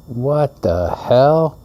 What the hell?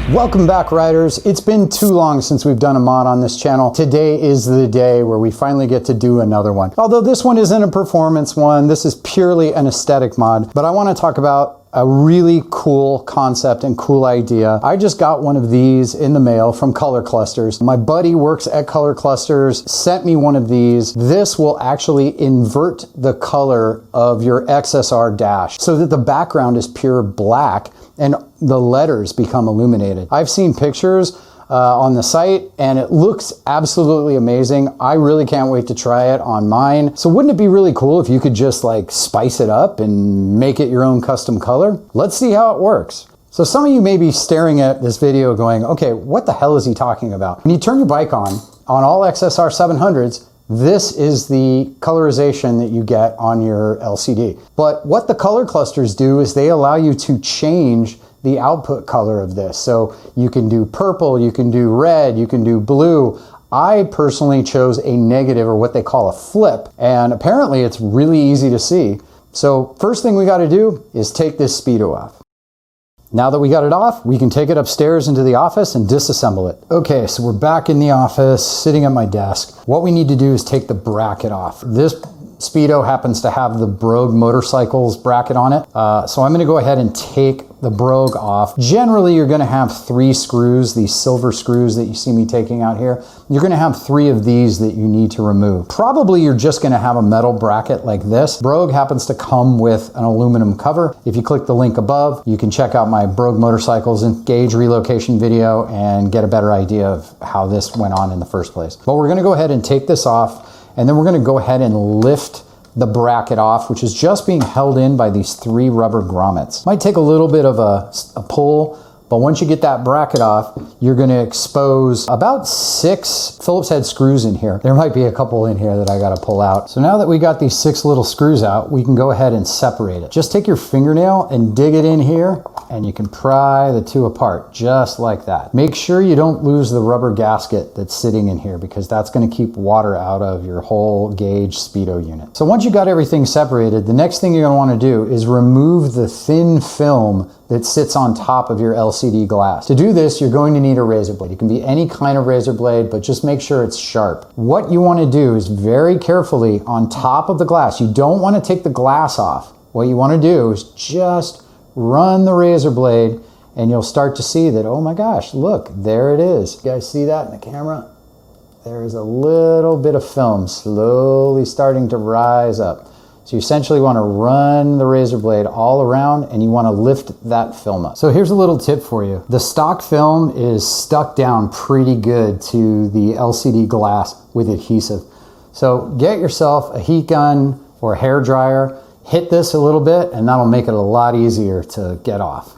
Welcome back, riders. It's been too long since we've done a mod on this channel. Today is the day where we finally get to do another one. Although this one isn't a performance one, this is purely an aesthetic mod, but I want to talk about a really cool concept and cool idea. I just got one of these in the mail from ColorClusterz. My buddy works at ColorClusterz, sent me one of these. This will actually invert the color of your XSR dash so that the background is pure black and the letters become illuminated. I've seen pictures on the site and it looks absolutely amazing. I really can't wait to try it on mine. So wouldn't it be really cool if you could just like spice it up and make it your own custom color? Let's see how it works. So some of you may be staring at this video going, okay, what the hell is he talking about? When you turn your bike on all XSR700s, this is the colorization that you get on your LCD. But what the ColorClusterz do is they allow you to change the output color of this. So you can do purple, you can do red, you can do blue. I personally chose a negative, or what they call a flip, and apparently it's really easy to see. So first thing we got to do is take this Speedo off. Now that we got it off, we can take it upstairs into the office and disassemble it. Okay, so we're back in the office, sitting at my desk. What we need to do is take the bracket off. This Speedo happens to have the Brogue Motorcycles bracket on it. So I'm gonna go ahead and take the Brogue off. Generally, you're gonna have 3 screws, these silver screws that you see me taking out here. You're gonna have 3 of these that you need to remove. Probably you're just gonna have a metal bracket like this. Brogue happens to come with an aluminum cover. If you click the link above, you can check out my Brogue Motorcycles and gauge relocation video and get a better idea of how this went on in the first place. But we're gonna go ahead and take this off, and then we're gonna go ahead and lift the bracket off, which is just being held in by these 3 rubber grommets. Might take a little bit of a pull, but once you get that bracket off, you're gonna expose about 6 Phillips head screws in here. There might be a couple in here that I gotta pull out. So now that we got these 6 little screws out, we can go ahead and separate it. Just take your fingernail and dig it in here, and you can pry the 2 apart, just like that. Make sure you don't lose the rubber gasket that's sitting in here, because that's gonna keep water out of your whole gauge Speedo unit. So once you got everything separated, the next thing you're gonna wanna do is remove the thin film that sits on top of your LCD glass. To do this, you're going to need a razor blade. It can be any kind of razor blade, but just make sure it's sharp. What you wanna do is very carefully on top of the glass, you don't wanna take the glass off. What you wanna do is just run the razor blade, and you'll start to see that, oh my gosh, look, there it is. You guys see that in the camera? There is a little bit of film slowly starting to rise up. So you essentially want to run the razor blade all around, and you want to lift that film up. So here's a little tip for you. The stock film is stuck down pretty good to the LCD glass with adhesive. So get yourself a heat gun or a hair dryer, hit this a little bit, and that'll make it a lot easier to get off.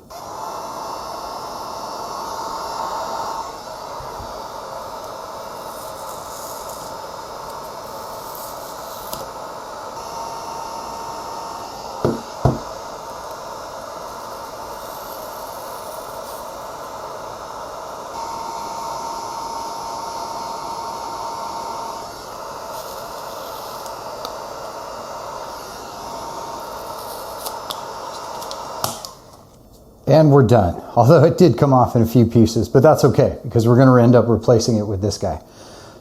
And we're done. Although it did come off in a few pieces, but that's okay, because we're gonna end up replacing it with this guy.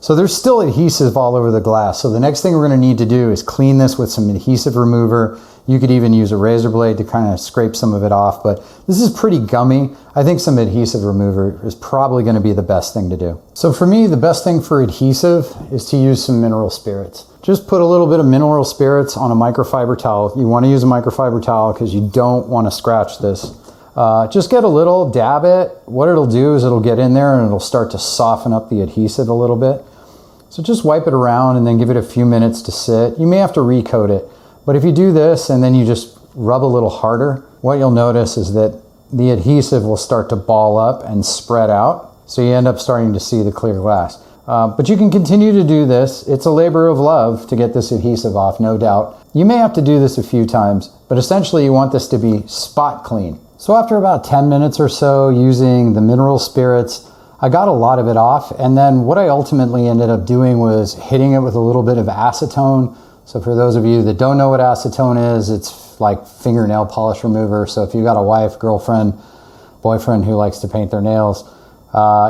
So there's still adhesive all over the glass. So the next thing we're gonna need to do is clean this with some adhesive remover. You could even use a razor blade to kind of scrape some of it off, but this is pretty gummy. I think some adhesive remover is probably gonna be the best thing to do. So for me, the best thing for adhesive is to use some mineral spirits. Just put a little bit of mineral spirits on a microfiber towel. You wanna use a microfiber towel because you don't wanna scratch this. Just get a little, dab it. What it'll do is it'll get in there and it'll start to soften up the adhesive a little bit. So just wipe it around and then give it a few minutes to sit. You may have to recoat it, but if you do this and then you just rub a little harder, what you'll notice is that the adhesive will start to ball up and spread out. So you end up starting to see the clear glass. But you can continue to do this. It's a labor of love to get this adhesive off, no doubt. You may have to do this a few times, but essentially you want this to be spot clean. So after about 10 minutes or so using the mineral spirits, I got a lot of it off. And then what I ultimately ended up doing was hitting it with a little bit of acetone. So for those of you that don't know what acetone is, it's like fingernail polish remover. So if you've got a wife, girlfriend, boyfriend who likes to paint their nails,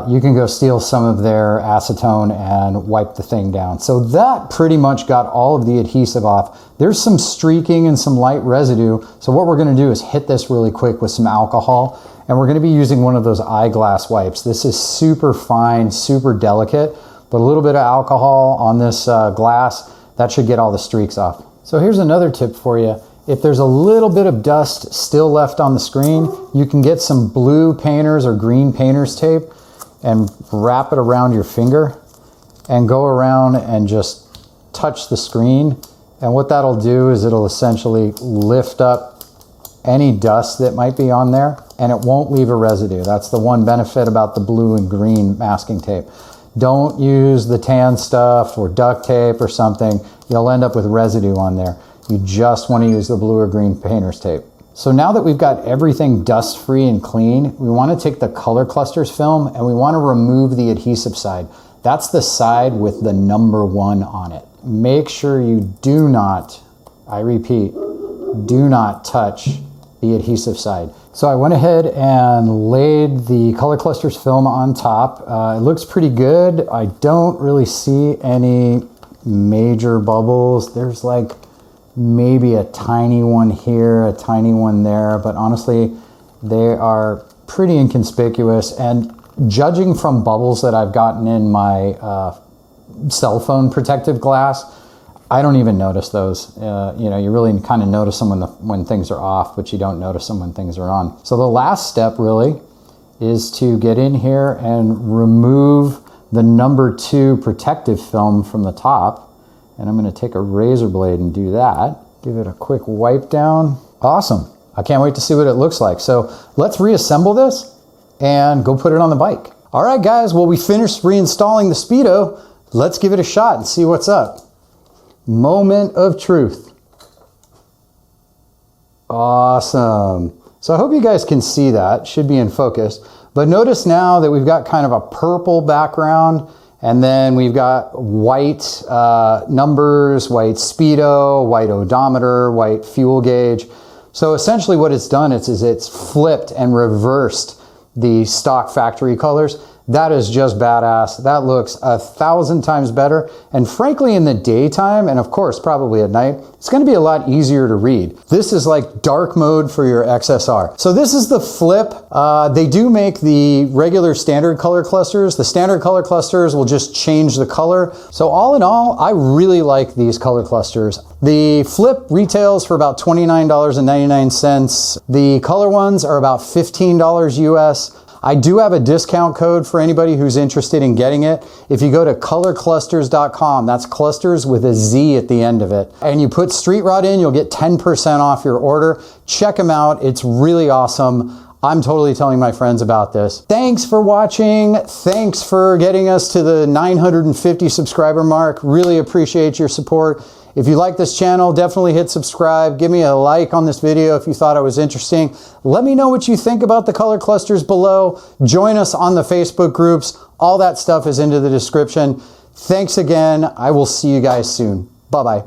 you can go steal some of their acetone and wipe the thing down. So that pretty much got all of the adhesive off. There's some streaking and some light residue. So what we're going to do is hit this really quick with some alcohol, and we're going to be using one of those eyeglass wipes. This is super fine, super delicate, but a little bit of alcohol on this glass, that should get all the streaks off. So here's another tip for you. If there's a little bit of dust still left on the screen, you can get some blue painters or green painters tape and wrap it around your finger and go around and just touch the screen. And what that'll do is it'll essentially lift up any dust that might be on there, and it won't leave a residue. That's the one benefit about the blue and green masking tape. Don't use the tan stuff or duct tape or something. You'll end up with residue on there. You just want to use the blue or green painter's tape. So now that we've got everything dust-free and clean, we want to take the ColorClusterz film and we want to remove the adhesive side. That's the side with the number 1 on it. Make sure you do not, I repeat, do not touch the adhesive side. So I went ahead and laid the ColorClusterz film on top. It looks pretty good. I don't really see any major bubbles. There's like maybe a tiny one here, a tiny one there, but honestly, they are pretty inconspicuous. And judging from bubbles that I've gotten in my cell phone protective glass, I don't even notice those. You know, you really kind of notice them when things are off, but you don't notice them when things are on. So the last step really is to get in here and remove the number 2 protective film from the top. And I'm going to take a razor blade and do that. Give it a quick wipe down. Awesome. I can't wait to see what it looks like. So let's reassemble this and go put it on the bike. All right, guys. Well, we finished reinstalling the Speedo. Let's give it a shot and see what's up. Moment of truth. Awesome. So I hope you guys can see that. Should be in focus. But notice now that we've got kind of a purple background. And then we've got white numbers, white speedo, white odometer, white fuel gauge. So essentially what it's done is it's flipped and reversed the stock factory colors. That is just badass. That looks 1,000 times better. And frankly, in the daytime, and of course, probably at night, it's going to be a lot easier to read. This is like dark mode for your XSR. So this is the flip. They do make the regular standard color clusters. The standard color clusters will just change the color. So all in all, I really like these color clusters. The flip retails for about $29.99. The color ones are about $15 US. I do have a discount code for anybody who's interested in getting it. If you go to colorclusters.com, that's clusters with a Z at the end of it, and you put Street Rod in, you'll get 10% off your order. Check them out. It's really awesome. I'm totally telling my friends about this. Thanks for watching. Thanks for getting us to the 950 subscriber mark. Really appreciate your support. If you like this channel, definitely hit subscribe. Give me a like on this video if you thought it was interesting. Let me know what you think about the color clusters below. Join us on the Facebook groups. All that stuff is into the description. Thanks again. I will see you guys soon. Bye-bye.